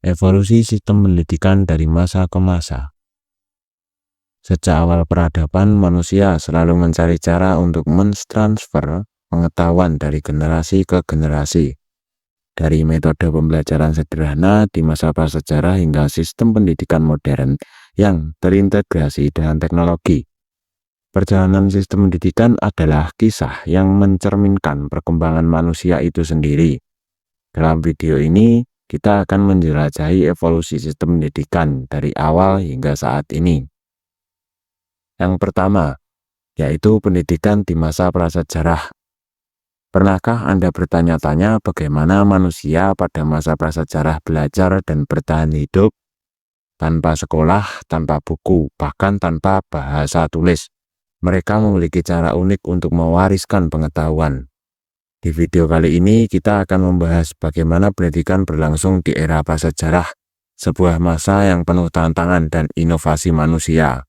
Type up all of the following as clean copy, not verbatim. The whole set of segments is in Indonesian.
Evolusi sistem pendidikan dari masa ke masa. Sejak awal peradaban, manusia selalu mencari cara untuk mentransfer pengetahuan dari generasi ke generasi. Dari metode pembelajaran sederhana di masa prasejarah hingga sistem pendidikan modern yang terintegrasi dengan teknologi. Perjalanan sistem pendidikan adalah kisah yang mencerminkan perkembangan manusia itu sendiri. Dalam video ini, kita akan menjelajahi evolusi sistem pendidikan dari awal hingga saat ini. Yang pertama, yaitu pendidikan di masa prasejarah. Pernahkah Anda bertanya-tanya bagaimana manusia pada masa prasejarah belajar dan bertahan hidup? Tanpa sekolah, tanpa buku, bahkan tanpa bahasa tulis. Mereka memiliki cara unik untuk mewariskan pengetahuan. Di video kali ini kita akan membahas bagaimana pendidikan berlangsung di era prasejarah, sebuah masa yang penuh tantangan dan inovasi manusia.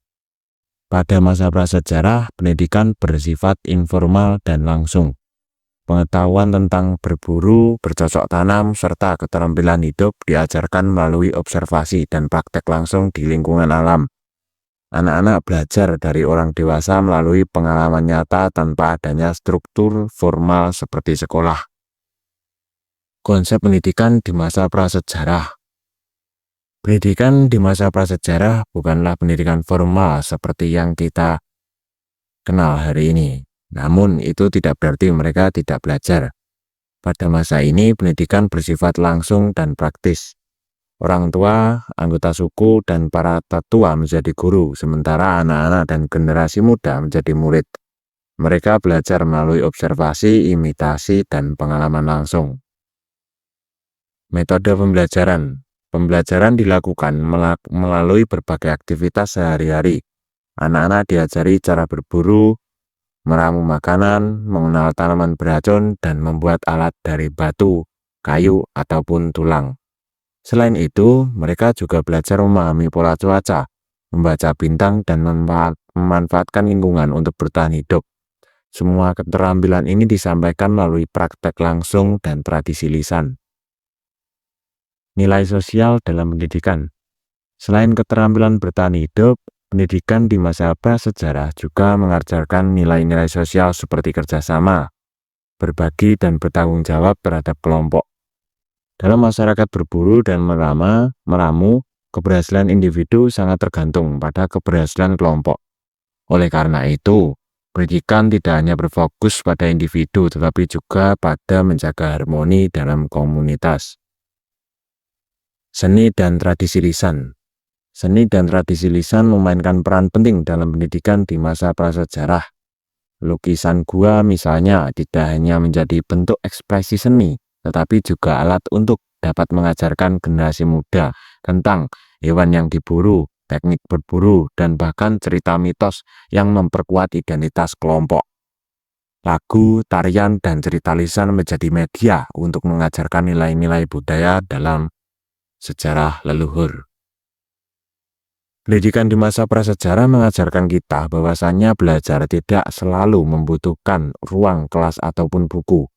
Pada masa prasejarah, pendidikan bersifat informal dan langsung. Pengetahuan tentang berburu, bercocok tanam, serta keterampilan hidup diajarkan melalui observasi dan praktek langsung di lingkungan alam. Anak-anak belajar dari orang dewasa melalui pengalaman nyata tanpa adanya struktur formal seperti sekolah. Konsep pendidikan di masa prasejarah. Pendidikan di masa prasejarah bukanlah pendidikan formal seperti yang kita kenal hari ini. Namun itu tidak berarti mereka tidak belajar. Pada masa ini pendidikan bersifat langsung dan praktis. Orang tua, anggota suku, dan para tetua menjadi guru, sementara anak-anak dan generasi muda menjadi murid. Mereka belajar melalui observasi, imitasi, dan pengalaman langsung. Metode pembelajaran. Pembelajaran dilakukan melalui berbagai aktivitas sehari-hari. Anak-anak diajari cara berburu, meramu makanan, mengenal tanaman beracun, dan membuat alat dari batu, kayu, ataupun tulang. Selain itu, mereka juga belajar memahami pola cuaca, membaca bintang, dan memanfaatkan lingkungan untuk bertahan hidup. Semua keterampilan ini disampaikan melalui praktek langsung dan tradisi lisan. Nilai sosial dalam pendidikan. Selain keterampilan bertahan hidup, pendidikan di masa prasejarah juga mengajarkan nilai-nilai sosial seperti kerjasama, berbagi, dan bertanggung jawab terhadap kelompok. Dalam masyarakat berburu dan meramu, keberhasilan individu sangat tergantung pada keberhasilan kelompok. Oleh karena itu, pendidikan tidak hanya berfokus pada individu, tetapi juga pada menjaga harmoni dalam komunitas. Seni dan tradisi lisan. Seni dan tradisi lisan memainkan peran penting dalam pendidikan di masa prasejarah. Lukisan gua misalnya tidak hanya menjadi bentuk ekspresi seni, tetapi juga alat untuk dapat mengajarkan generasi muda tentang hewan yang diburu, teknik berburu, dan bahkan cerita mitos yang memperkuat identitas kelompok. Lagu, tarian, dan cerita lisan menjadi media untuk mengajarkan nilai-nilai budaya dalam sejarah leluhur. Pendidikan di masa prasejarah mengajarkan kita bahwasannya belajar tidak selalu membutuhkan ruang kelas ataupun buku.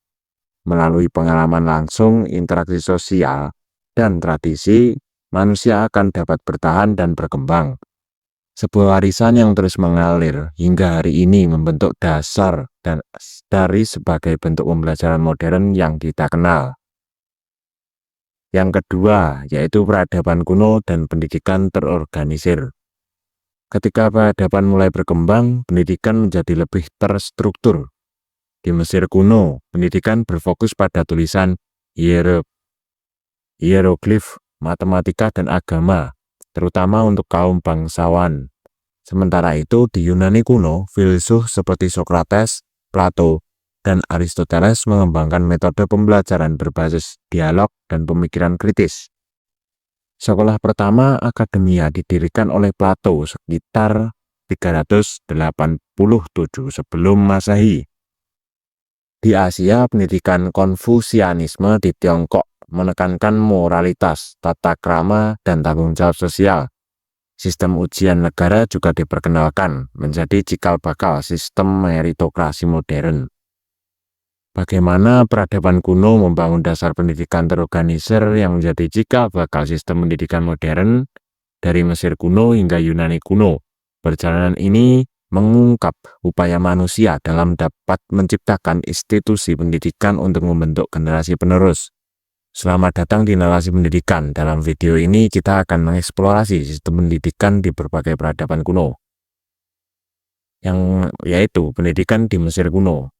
Melalui pengalaman langsung, interaksi sosial, dan tradisi, manusia akan dapat bertahan dan berkembang. Sebuah warisan yang terus mengalir hingga hari ini membentuk dasar dan dari sebagai bentuk pembelajaran modern yang kita kenal. Yang kedua, yaitu peradaban kuno dan pendidikan terorganisir. Ketika peradaban mulai berkembang, pendidikan menjadi lebih terstruktur. Di Mesir kuno, pendidikan berfokus pada tulisan hieroglif, matematika, dan agama, terutama untuk kaum bangsawan. Sementara itu, di Yunani kuno, filsuf seperti Socrates, Plato, dan Aristoteles mengembangkan metode pembelajaran berbasis dialog dan pemikiran kritis. Sekolah pertama akademia didirikan oleh Plato sekitar 387 sebelum Masehi. Di Asia, pendidikan Konfusianisme di Tiongkok menekankan moralitas, tata krama, dan tanggung jawab sosial. Sistem ujian negara juga diperkenalkan menjadi cikal bakal sistem meritokrasi modern. Bagaimana peradaban kuno membangun dasar pendidikan terorganisir yang menjadi cikal bakal sistem pendidikan modern dari Mesir kuno hingga Yunani kuno. Perjalanan ini mengungkap upaya manusia dalam dapat menciptakan institusi pendidikan untuk membentuk generasi penerus. Selamat datang di Narasi Pendidikan. Dalam video ini kita akan mengeksplorasi sistem pendidikan di berbagai peradaban kuno, yaitu pendidikan di Mesir kuno.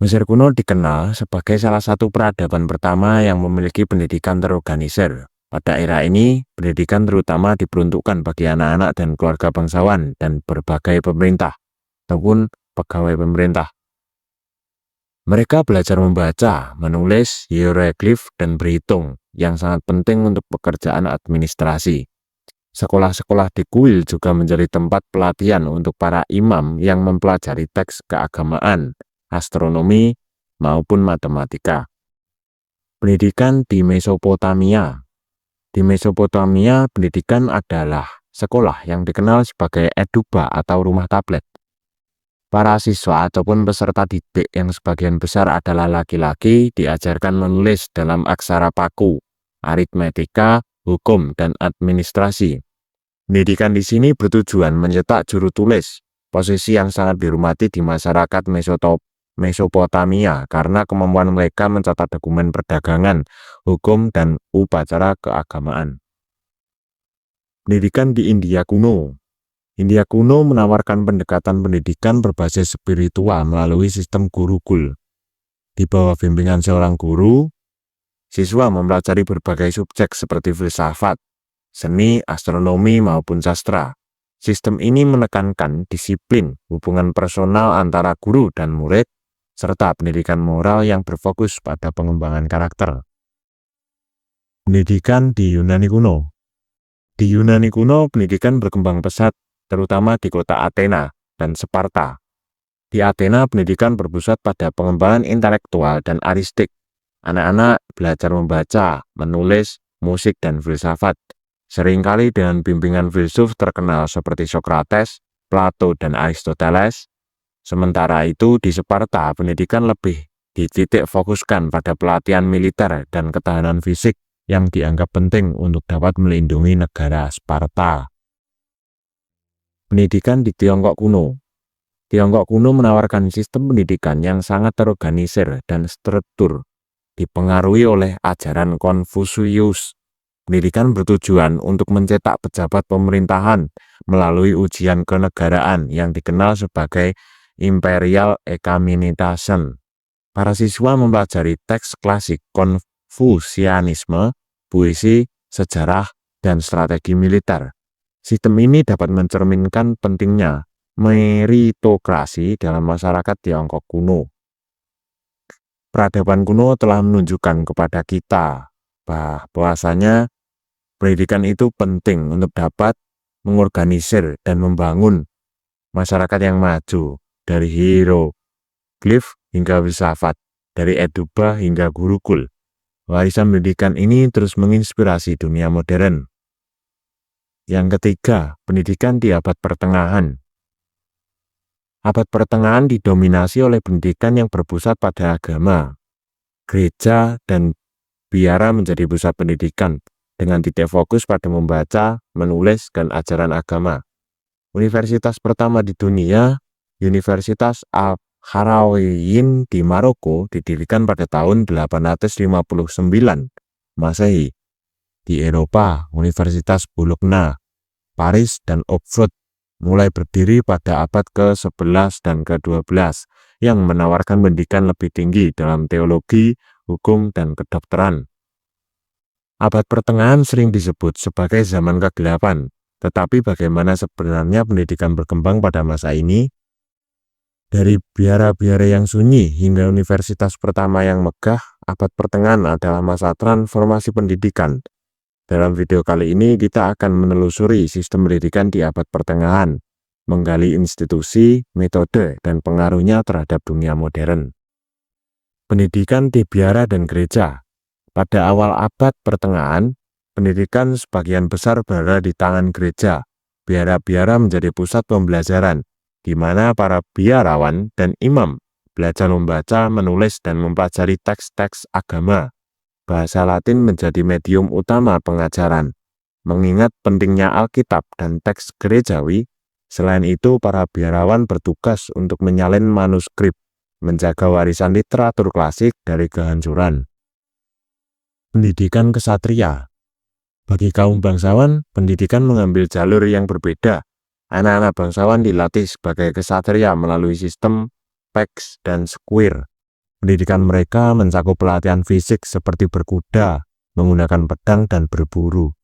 Mesir kuno dikenal sebagai salah satu peradaban pertama yang memiliki pendidikan terorganisir. Pada era ini, pendidikan terutama diperuntukkan bagi anak-anak dan keluarga bangsawan dan berbagai pemerintah ataupun pegawai pemerintah. Mereka belajar membaca, menulis, hieroglif, dan berhitung yang sangat penting untuk pekerjaan administrasi. Sekolah-sekolah di kuil juga menjadi tempat pelatihan untuk para imam yang mempelajari teks keagamaan, astronomi, maupun matematika. Pendidikan di Mesopotamia. Di Mesopotamia, pendidikan adalah sekolah yang dikenal sebagai eduba atau rumah tablet. Para siswa ataupun peserta didik yang sebagian besar adalah laki-laki diajarkan menulis dalam aksara paku, aritmetika, hukum, dan administrasi. Pendidikan di sini bertujuan mencetak juru tulis, posisi yang sangat dihormati di masyarakat Mesopotamia karena kemampuan mereka mencatat dokumen perdagangan, hukum, dan upacara keagamaan. Pendidikan di India kuno. India kuno menawarkan pendekatan pendidikan berbasis spiritual melalui sistem gurukul. Di bawah bimbingan seorang guru, siswa mempelajari berbagai subjek seperti filsafat, seni, astronomi, maupun sastra. Sistem ini menekankan disiplin, hubungan personal antara guru dan murid, serta pendidikan moral yang berfokus pada pengembangan karakter. Pendidikan di Yunani kuno. Di Yunani kuno, pendidikan berkembang pesat, terutama di kota Athena dan Sparta. Di Athena, pendidikan berpusat pada pengembangan intelektual dan aristik. Anak-anak belajar membaca, menulis, musik, dan filsafat, seringkali dengan bimbingan filsuf terkenal seperti Socrates, Plato, dan Aristoteles. Sementara itu, di Sparta, pendidikan lebih dititik fokuskan pada pelatihan militer dan ketahanan fisik yang dianggap penting untuk dapat melindungi negara Sparta. Pendidikan di Tiongkok kuno. Tiongkok kuno menawarkan sistem pendidikan yang sangat terorganisir dan struktur, dipengaruhi oleh ajaran Konfusius. Pendidikan bertujuan untuk mencetak pejabat pemerintahan melalui ujian kenegaraan yang dikenal sebagai Imperial Examination. Para siswa mempelajari teks klasik Konfusianisme, puisi, sejarah, dan strategi militer. Sistem ini dapat mencerminkan pentingnya meritokrasi dalam masyarakat Tiongkok kuno. Peradaban kuno telah menunjukkan kepada kita bahwasanya pendidikan itu penting untuk dapat mengorganisir dan membangun masyarakat yang maju. Dari hieroglif hingga filsafat, dari eduba hingga gurukul. Warisan pendidikan ini terus menginspirasi dunia modern. Yang ketiga, pendidikan di abad pertengahan. Abad pertengahan didominasi oleh pendidikan yang berpusat pada agama. Gereja dan biara menjadi pusat pendidikan dengan titik fokus pada membaca, menulis, dan ajaran agama. Universitas pertama di dunia, Universitas Al-Qarawiyyin di Maroko didirikan pada tahun 859 Masehi. Di Eropa, Universitas Bologna, Paris, dan Oxford mulai berdiri pada abad ke-11 dan ke-12 yang menawarkan pendidikan lebih tinggi dalam teologi, hukum, dan kedokteran. Abad pertengahan sering disebut sebagai zaman ke-8, tetapi bagaimana sebenarnya pendidikan berkembang pada masa ini? Dari biara-biara yang sunyi hingga universitas pertama yang megah, abad pertengahan adalah masa transformasi pendidikan. Dalam video kali ini kita akan menelusuri sistem pendidikan di abad pertengahan, menggali institusi, metode, dan pengaruhnya terhadap dunia modern. Pendidikan di biara dan gereja. Pada awal abad pertengahan, pendidikan sebagian besar berada di tangan gereja. Biara-biara menjadi pusat pembelajaran, di mana para biarawan dan imam belajar membaca, menulis, dan mempelajari teks-teks agama. Bahasa Latin menjadi medium utama pengajaran. Mengingat pentingnya Alkitab dan teks gerejawi, selain itu para biarawan bertugas untuk menyalin manuskrip, menjaga warisan literatur klasik dari kehancuran. Pendidikan kesatria. Bagi kaum bangsawan, pendidikan mengambil jalur yang berbeda. Anak-anak bangsawan dilatih sebagai kesatria melalui sistem Pax dan Squire. Pendidikan mereka mencakup pelatihan fisik seperti berkuda, menggunakan pedang, dan berburu.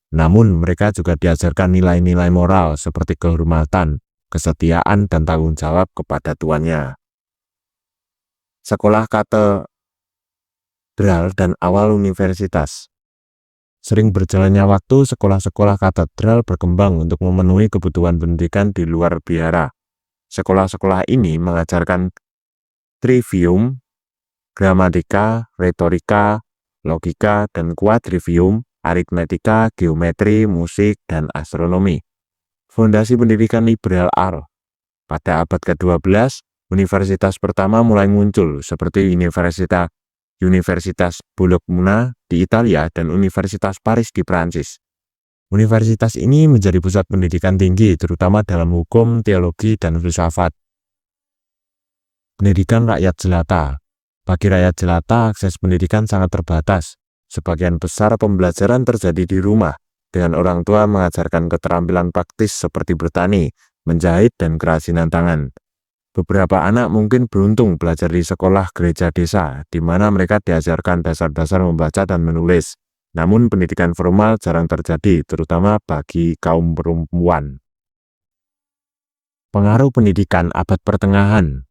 Namun, mereka juga diajarkan nilai-nilai moral seperti kehormatan, kesetiaan, dan tanggung jawab kepada tuannya. Sekolah katedral dan awal universitas. Sering berjalannya waktu, sekolah-sekolah katedral berkembang untuk memenuhi kebutuhan pendidikan di luar biara. Sekolah-sekolah ini mengajarkan trivium, gramatika, retorika, logika, dan quadrivium, aritmetika, geometri, musik, dan astronomi. Fondasi pendidikan liberal R. Pada abad ke-12, universitas pertama mulai muncul seperti Universitas Bologna di Italia dan Universitas Paris di Prancis. Universitas ini menjadi pusat pendidikan tinggi terutama dalam hukum, teologi, dan filsafat. Pendidikan rakyat jelata. Bagi rakyat jelata, akses pendidikan sangat terbatas. Sebagian besar pembelajaran terjadi di rumah, dengan orang tua mengajarkan keterampilan praktis seperti bertani, menjahit, dan kerajinan tangan. Beberapa anak mungkin beruntung belajar di sekolah gereja desa, di mana mereka diajarkan dasar-dasar membaca dan menulis. Namun pendidikan formal jarang terjadi, terutama bagi kaum perempuan. Pengaruh pendidikan abad pertengahan.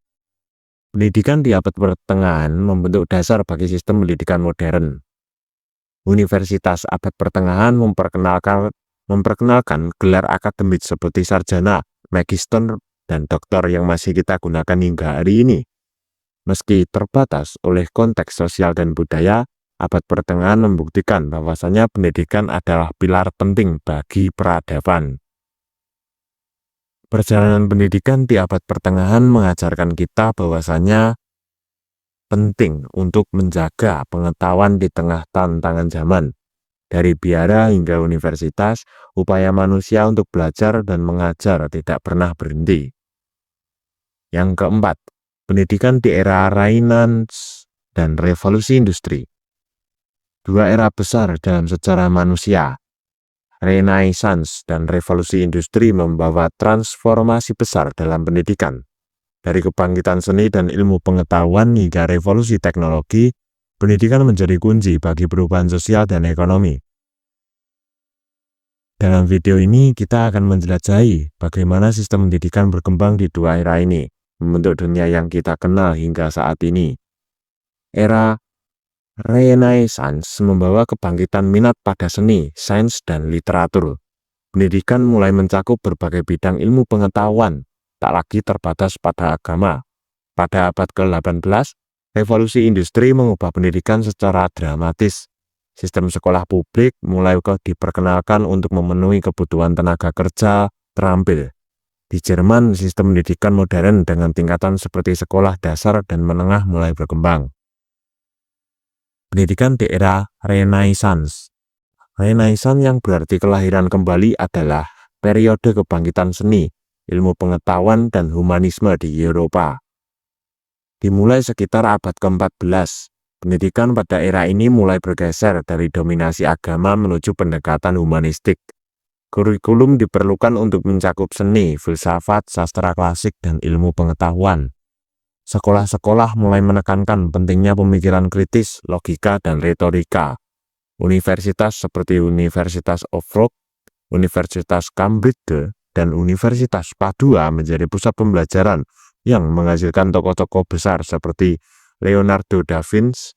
Pendidikan di abad pertengahan membentuk dasar bagi sistem pendidikan modern. Universitas abad pertengahan memperkenalkan gelar akademik seperti sarjana, magister, dan doktor yang masih kita gunakan hingga hari ini. Meski terbatas oleh konteks sosial dan budaya, abad pertengahan membuktikan bahwasanya pendidikan adalah pilar penting bagi peradaban. Perjalanan pendidikan di abad pertengahan mengajarkan kita bahwasanya penting untuk menjaga pengetahuan di tengah tantangan zaman. Dari biara hingga universitas, upaya manusia untuk belajar dan mengajar tidak pernah berhenti. Yang keempat, pendidikan di era Renaissance dan revolusi industri. Dua era besar dalam sejarah manusia, Renaissance dan revolusi industri, membawa transformasi besar dalam pendidikan. Dari kebangkitan seni dan ilmu pengetahuan hingga revolusi teknologi, pendidikan menjadi kunci bagi perubahan sosial dan ekonomi. Dalam video ini, kita akan menjelajahi bagaimana sistem pendidikan berkembang di dua era ini, membentuk dunia yang kita kenal hingga saat ini. Era Renaissance membawa kebangkitan minat pada seni, sains, dan literatur. Pendidikan mulai mencakup berbagai bidang ilmu pengetahuan, tak lagi terbatas pada agama. Pada abad ke-18, revolusi industri mengubah pendidikan secara dramatis. Sistem sekolah publik mulai diperkenalkan untuk memenuhi kebutuhan tenaga kerja terampil. Di Jerman, sistem pendidikan modern dengan tingkatan seperti sekolah dasar dan menengah mulai berkembang. Pendidikan di era Renaissance. Renaissance yang berarti kelahiran kembali adalah periode kebangkitan seni, ilmu pengetahuan, dan humanisme di Eropa. Dimulai sekitar abad ke-14, pendidikan pada era ini mulai bergeser dari dominasi agama menuju pendekatan humanistik. Kurikulum diperlukan untuk mencakup seni, filsafat, sastra klasik, dan ilmu pengetahuan. Sekolah-sekolah mulai menekankan pentingnya pemikiran kritis, logika, dan retorika. Universitas seperti Universitas Oxford, Universitas Cambridge, dan Universitas Padua menjadi pusat pembelajaran yang menghasilkan tokoh-tokoh besar seperti Leonardo da Vinci,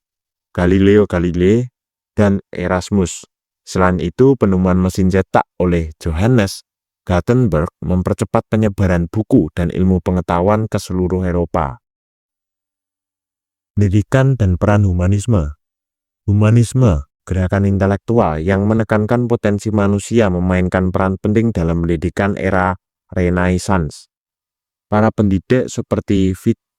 Galileo Galilei, dan Erasmus. Selain itu, penemuan mesin cetak oleh Johannes Gutenberg mempercepat penyebaran buku dan ilmu pengetahuan ke seluruh Eropa. Pendidikan dan peran humanisme. Humanisme, gerakan intelektual yang menekankan potensi manusia, memainkan peran penting dalam pendidikan era Renaissance. Para pendidik seperti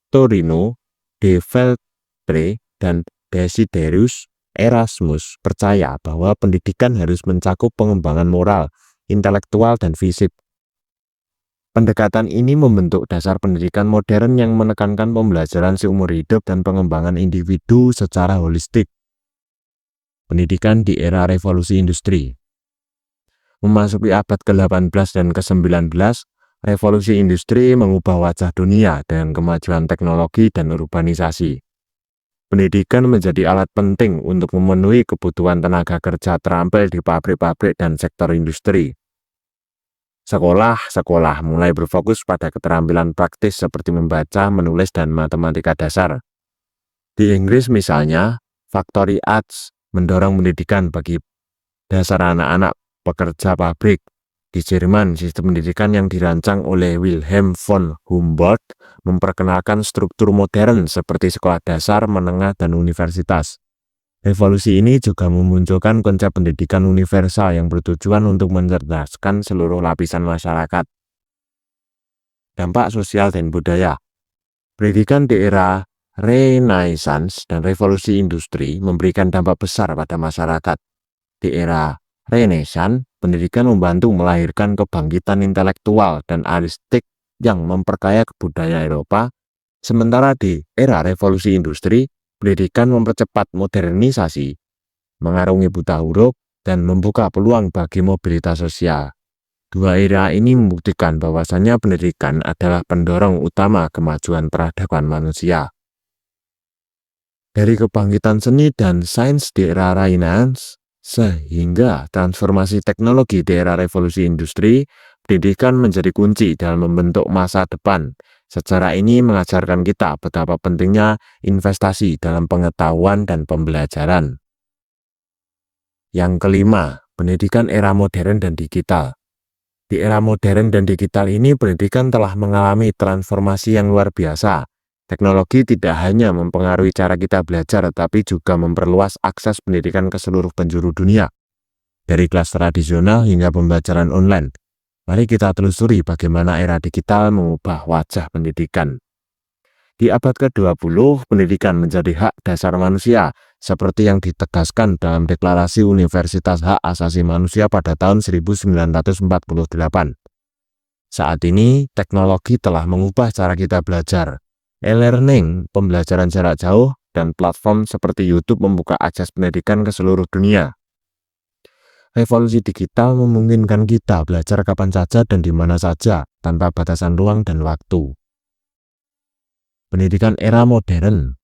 Victorino de Veltre, dan Desiderius Erasmus percaya bahwa pendidikan harus mencakup pengembangan moral, intelektual, dan fisik. Pendekatan ini membentuk dasar pendidikan modern yang menekankan pembelajaran seumur hidup dan pengembangan individu secara holistik. Pendidikan di era revolusi industri. Memasuki abad ke-18 dan ke-19, revolusi industri mengubah wajah dunia dengan kemajuan teknologi dan urbanisasi. Pendidikan menjadi alat penting untuk memenuhi kebutuhan tenaga kerja terampil di pabrik-pabrik dan sektor industri. Sekolah-sekolah mulai berfokus pada keterampilan praktis seperti membaca, menulis, dan matematika dasar. Di Inggris misalnya, Factory Arts mendorong pendidikan bagi dasar anak-anak pekerja pabrik. Di Jerman, sistem pendidikan yang dirancang oleh Wilhelm von Humboldt memperkenalkan struktur modern seperti sekolah dasar, menengah, dan universitas. Revolusi ini juga memunculkan konsep pendidikan universal yang bertujuan untuk mencerdaskan seluruh lapisan masyarakat. Dampak sosial dan budaya. Pendidikan di era Renaissance dan revolusi industri memberikan dampak besar pada masyarakat. Di era Renaissance, pendidikan membantu melahirkan kebangkitan intelektual dan artistik yang memperkaya budaya Eropa, sementara di era revolusi industri, pendidikan mempercepat modernisasi, mengarungi buta huruf, dan membuka peluang bagi mobilitas sosial. Dua era ini membuktikan bahwasannya pendidikan adalah pendorong utama kemajuan peradaban manusia. Dari kebangkitan seni dan sains di era Renaissance, sehingga transformasi teknologi di era revolusi industri, pendidikan menjadi kunci dalam membentuk masa depan. Sejarah ini mengajarkan kita betapa pentingnya investasi dalam pengetahuan dan pembelajaran. Yang kelima, pendidikan era modern dan digital. Di era modern dan digital ini, pendidikan telah mengalami transformasi yang luar biasa. Teknologi tidak hanya mempengaruhi cara kita belajar, tetapi juga memperluas akses pendidikan ke seluruh penjuru dunia. Dari kelas tradisional hingga pembelajaran online. Mari kita telusuri bagaimana era digital mengubah wajah pendidikan. Di abad ke-20, pendidikan menjadi hak dasar manusia, seperti yang ditegaskan dalam Deklarasi Universalitas Hak Asasi Manusia pada tahun 1948. Saat ini, teknologi telah mengubah cara kita belajar. E-learning, pembelajaran jarak jauh, dan platform seperti YouTube membuka akses pendidikan ke seluruh dunia. Revolusi digital memungkinkan kita belajar kapan saja dan di mana saja, tanpa batasan ruang dan waktu. Pendidikan era modern.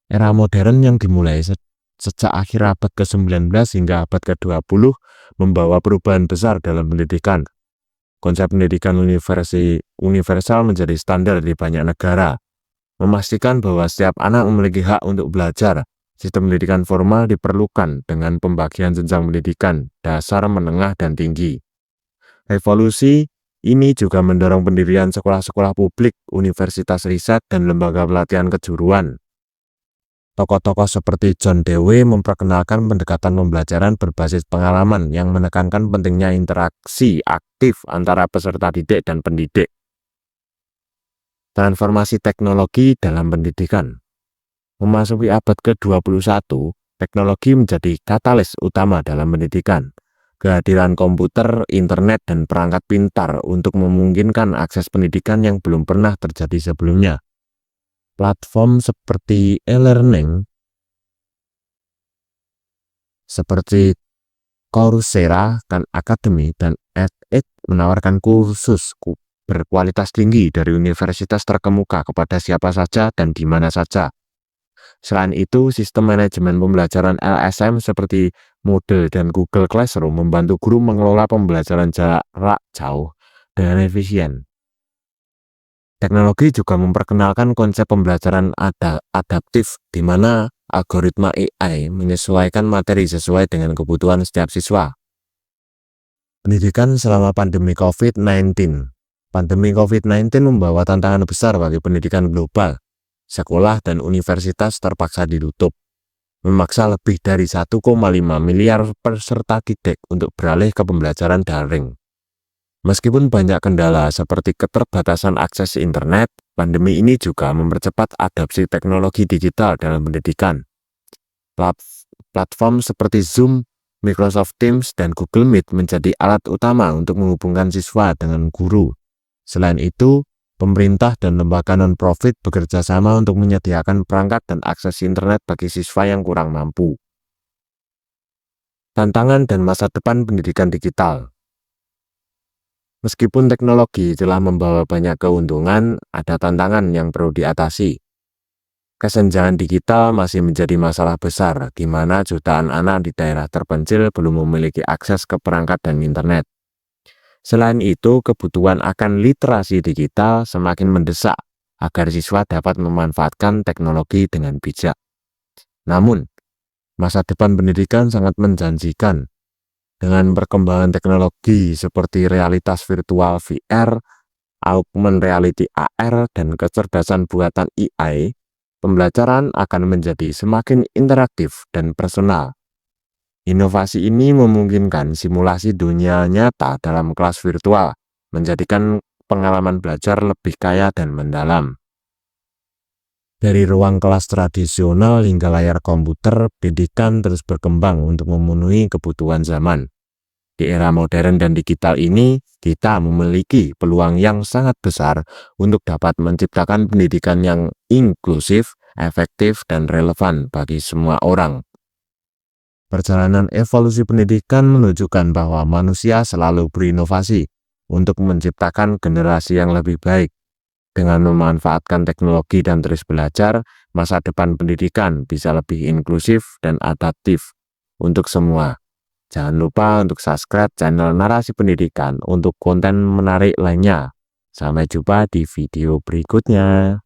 Era modern yang dimulai sejak akhir abad ke-19 hingga abad ke-20 membawa perubahan besar dalam pendidikan. Konsep pendidikan universal menjadi standar di banyak negara, memastikan bahwa setiap anak memiliki hak untuk belajar. Sistem pendidikan formal diperlukan dengan pembagian jenjang pendidikan dasar, menengah, dan tinggi. Revolusi ini juga mendorong pendirian sekolah-sekolah publik, universitas riset, dan lembaga pelatihan kejuruan. Tokoh-tokoh seperti John Dewey memperkenalkan pendekatan pembelajaran berbasis pengalaman yang menekankan pentingnya interaksi aktif antara peserta didik dan pendidik. Transformasi teknologi dalam pendidikan. Memasuki abad ke-21, teknologi menjadi katalis utama dalam pendidikan. Kehadiran komputer, internet, dan perangkat pintar untuk memungkinkan akses pendidikan yang belum pernah terjadi sebelumnya. Platform seperti e-learning, seperti Coursera, Khan Academy, dan edX menawarkan kursus berkualitas tinggi dari universitas terkemuka kepada siapa saja dan di mana saja. Selain itu, sistem manajemen pembelajaran LSM seperti Moodle dan Google Classroom membantu guru mengelola pembelajaran jarak jauh dengan efisien. Teknologi juga memperkenalkan konsep pembelajaran adaptif, di mana algoritma AI menyesuaikan materi sesuai dengan kebutuhan setiap siswa. Pendidikan selama pandemi COVID-19. Pandemi COVID-19 membawa tantangan besar bagi pendidikan global. Sekolah dan universitas terpaksa ditutup, memaksa lebih dari 1,5 miliar peserta didik untuk beralih ke pembelajaran daring. Meskipun banyak kendala seperti keterbatasan akses internet, pandemi ini juga mempercepat adopsi teknologi digital dalam pendidikan. Platform seperti Zoom, Microsoft Teams, dan Google Meet menjadi alat utama untuk menghubungkan siswa dengan guru. Selain itu, pemerintah dan lembaga non-profit bekerja sama untuk menyediakan perangkat dan akses internet bagi siswa yang kurang mampu. Tantangan dan masa depan pendidikan digital. Meskipun teknologi telah membawa banyak keuntungan, ada tantangan yang perlu diatasi. Kesenjangan digital masih menjadi masalah besar, di mana jutaan anak di daerah terpencil belum memiliki akses ke perangkat dan internet. Selain itu, kebutuhan akan literasi digital semakin mendesak agar siswa dapat memanfaatkan teknologi dengan bijak. Namun, masa depan pendidikan sangat menjanjikan. Dengan perkembangan teknologi seperti realitas virtual VR, augmented reality AR, dan kecerdasan buatan AI, pembelajaran akan menjadi semakin interaktif dan personal. Inovasi ini memungkinkan simulasi dunia nyata dalam kelas virtual, menjadikan pengalaman belajar lebih kaya dan mendalam. Dari ruang kelas tradisional hingga layar komputer, pendidikan terus berkembang untuk memenuhi kebutuhan zaman. Di era modern dan digital ini, kita memiliki peluang yang sangat besar untuk dapat menciptakan pendidikan yang inklusif, efektif, dan relevan bagi semua orang. Perjalanan evolusi pendidikan menunjukkan bahwa manusia selalu berinovasi untuk menciptakan generasi yang lebih baik. Dengan memanfaatkan teknologi dan terus belajar, masa depan pendidikan bisa lebih inklusif dan adaptif untuk semua. Jangan lupa untuk subscribe channel Narasi Pendidikan untuk konten menarik lainnya. Sampai jumpa di video berikutnya.